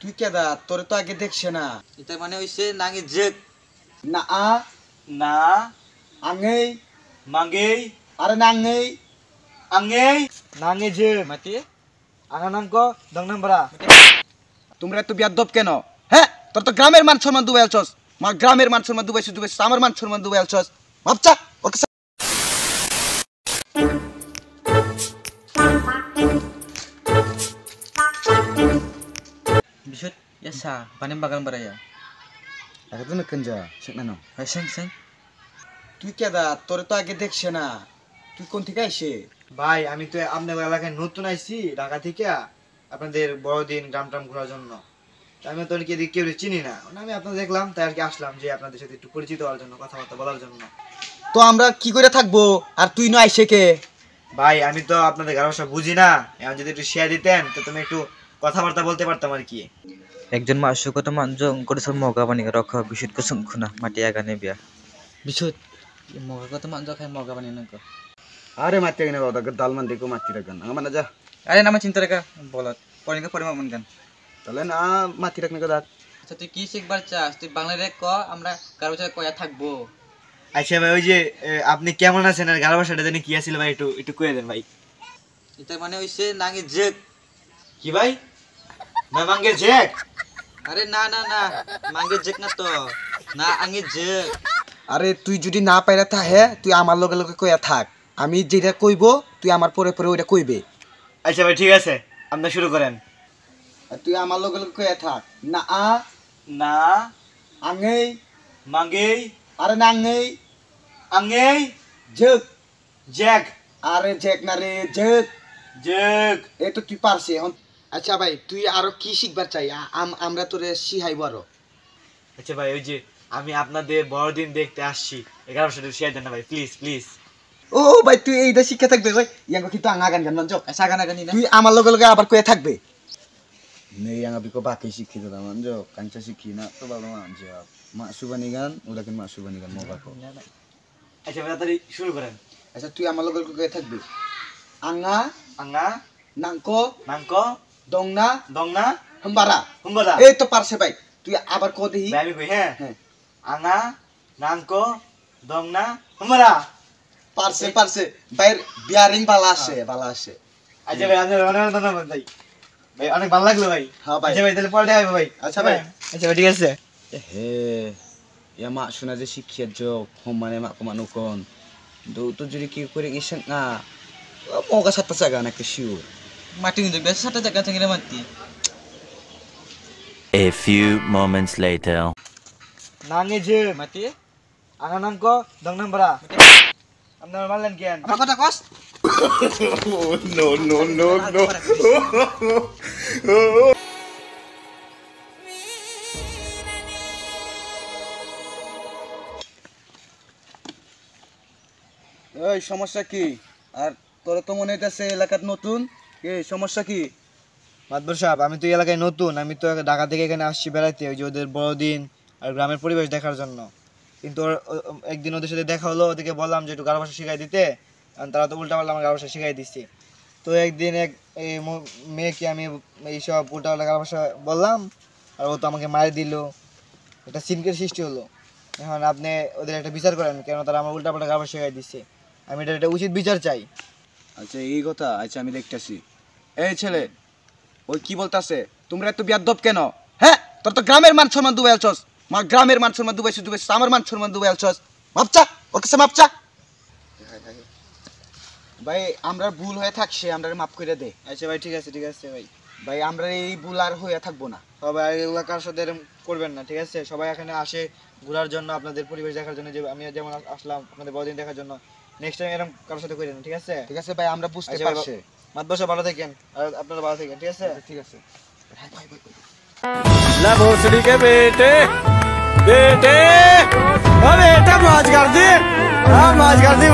তুই কেডা? তোরে তো আগে দেখছে না। এটা মানে হইছে নাঙ্গে জেক না আ না আঙ্গেই মাঙ্গেই আরে নাঙ্গেই আঙ্গেই নাঙ্গে যে মাটি আঙ্গানাঙ্ক দংনাম্বরা তোমরা এত বিয়াদব কেন? হ্যাঁ, তোর তো গ্রামের মান সম্মান দুবাই আলছস। মা গ্রামের মান সম্মান দুবাইছিস, আমার মান সম্মান দুবাই আলছস। ভাবছা ওকে bisut ya sa panim bagal baraya আগে তো নকেন যা সেটা না। hai seng seng তুই কেডা? তোরে তো আগে দেখছে না। তুই কোন থেকে আইছে? ভাই আমি তো আপনাদের এলাকায় নতুন আইছি ঢাকা থেকে আপনাদের বড়দিন গ্রাম টাম ঘোরার জন্য। আমি তো কেউ চিনি না, আমি আপনাদের দেখলাম তাই আর কি আসলাম যে আপনাদের সাথে একটু পরিচিত হওয়ার জন্য, কথাবার্তা বলার জন্য। তো আমরা কি করে থাকবো আর তুই না আইছে কে? ভাই আমি তো আপনাদের ঘর ভাষা বুঝি না, এখন যদি একটু শেয়ার দিতেন তো তুমি একটু কথাবার্তা বলতে পারতাম আর কি। ekjon masuk ko teman jong ko desal moga bani rokha bisut ko sungkhuna mati agane bia bisut moga ko teman jong khai moga bani nangko আরে মাতি কেন বাবা? দালমান দেখো মাতি রাখেন আমার না যা। are nama cinta reka bolat porin ka pori mamun kan তাহলে না মাতি রাখনে কথা। আচ্ছা তুই কি শিখবার চাস? তুই বাংলা রে ক, আমরা কারো সাথে কয়া থাকবো। আচ্ছা ভাই ওই যে আপনি কেমন আছেন আর ঘর ভাষাটা জানি কি আছিল ভাই, একটু একটু কয়ে দেন ভাই। এটা মানে হইছে নাঙ্গে জেক কি ভাই? না মাঙ্গে জেক? আরে না না না মাঙ্গে জেক না তো, না আঙ্গে জেক। আরে তুই যদি না পাইরা থাহে তুই আমার লগে লগে কইয়া থাক। আমি যেটা কইব তুই আমার পরে পরে ওইটা কইবে। আচ্ছা ভাই ঠিক আছে, আপনি শুরু করেন। আর তুই আমার লগে লগে কইয়া থাক। না আ না আঙ্গেই মাঙ্গেই আরে নাঙ্গেই আঙ্গেই জেক জ্যাক আরে জেক না রে জেক জেক। এই তো তুই পারছি এখন। আচ্ছা ভাই তুই আরো কি শিখবার চাই? আমরা তোরে শিখাইব আরো। আচ্ছা ভাই ওই যে আমি আপনাদের বড়দিন দেখতে আসছি, 11 সাথে শেয়ার দেন না ভাই প্লিজ প্লিজ। ও ভাই তুই এইটা শিখে থাকবে ভাই। ইয়াঙ্গ কিন্তু আঙা গান গান মানজো। আচ্ছা গানা গানি না তুই আমার লগে লগে আবার কইয়া থাকবে। নেই আঙা বিকো বাকি শিখি দাদা মানজো কাঞ্চা শিখি না তো বাবা মানজো মা সুবানি গান ওরা কিন্তু মা সুবানি গান মোবা কো। আচ্ছা ভাই তাড়াতাড়ি শুরু করেন। আচ্ছা তুই আমার লগে লগে কইয়া থাকবে। আঙা আঙ্গা নাংকো নাঙ্ক দংনা দংনা হামবারা। হুম্বাদা। এই তো পারছে ভাই। তুই আবার কো দেহি। ভাই আমি কই হ্যাঁ হ্যাঁ আঙ্গা নাঙ্ক দংনা হুম্বাদা। পারছে পারছে ভাই। বিয়ারিং বালা আসে বালা আসে। আচ্ছা ভাই আপনার অনেক ধন্যবাদ ভাই, ভাই অনেক ভালো লাগলো ভাই। হ্যাঁ ভাই। আচ্ছা ভাই তাহলে পরে দেখা হবে ভাই। আচ্ছা ভাই। আচ্ছা ভাই ঠিক আছে। হে ya mak suna je sikhiat jo homane mak kumanukon do to juri ki kore isang na mo ka sata saga na kesiu mati ngunjuk biasa satu jaga cengkira mati. A few moments later. নাঙ্গে যে Mati? আঙ্গানাঙ্ক দংনাম্বরা আপনার মানলেন কেন? Apa kota kos? no no no no এই সমস্যা কি? আর তোর তো মনে হইতাছে এলাকার নতুন। এই সমস্যা কি? মাদবর সাহেব আমি তো এই এলাকায় নতুন, আমি তো ঢাকা থেকে এখানে আসছি বেড়াইতে ওই যে ওদের বড়দিন আর গ্রামের পরিবেশ দেখার জন্য। কিন্তু একদিন ওদের সাথে দেখা হলো, ওদেরকে বললাম যে একটু গারো ভাষা শিখাই দিতে, কারণ তারা তো উল্টাপাল্টা আমার গারো ভাষা শিখাই দিচ্ছে। তো একদিন এই মেয়েকে আমি এইসব উল্টাপাল্টা গারো ভাষা বললাম আর ও তো আমাকে মারি দিল, একটা সিনকের সৃষ্টি হলো। এখন আপনি ওদের একটা বিচার করেন, কেন তারা আমার উল্টাপাল্টা গারো ভাষা শিখাই দিচ্ছে। আমি এটা একটা উচিত বিচার চাই। আচ্ছা এই কথা। আচ্ছা আমি দেখতেছি। এই ছেলে ওই কি বলতাছে? তোমরা এত বিয়াদব কেন? হ্যাঁ, তোর তো গ্রামের মান সম্মান দুবাই আলছস। মা গ্রামের মান সম্মান দুবাইছিস, আমার মান সম্মান দুবাই আলছস। মাপচা ওর কাছে মাপচা। ভাই আমরা ভুল হয়ে থাকছে, আমরা মাফ করে দে। আচ্ছা ভাই ঠিক আছে ভাই। ভাই আমরা এই ভুল আর হয়ে থাকবো না। সবাই এগুলো কার সাথে এরকম করবেন না, ঠিক আছে? সবাই এখানে আসে ঘোরার জন্য, আপনাদের পরিবেশ দেখার জন্য, যে আমি যেমন আসলাম আপনাদের বড়দিন দেখার জন্য। নেক্সট টাইম এরকম কারোর সাথে করেন, ঠিক আছে? ঠিক আছে ভাই, আমরা বুঝতে আচ্ছা, পারছি। মাদবসা ভালো থাকেন আর আপনারা ভালো থাকেন, ঠিক আছে? ঠিক আছে। ला भोसड़ी के बेटे बेटे, बेटा मौज कर दी, हाँ मौज कर दी।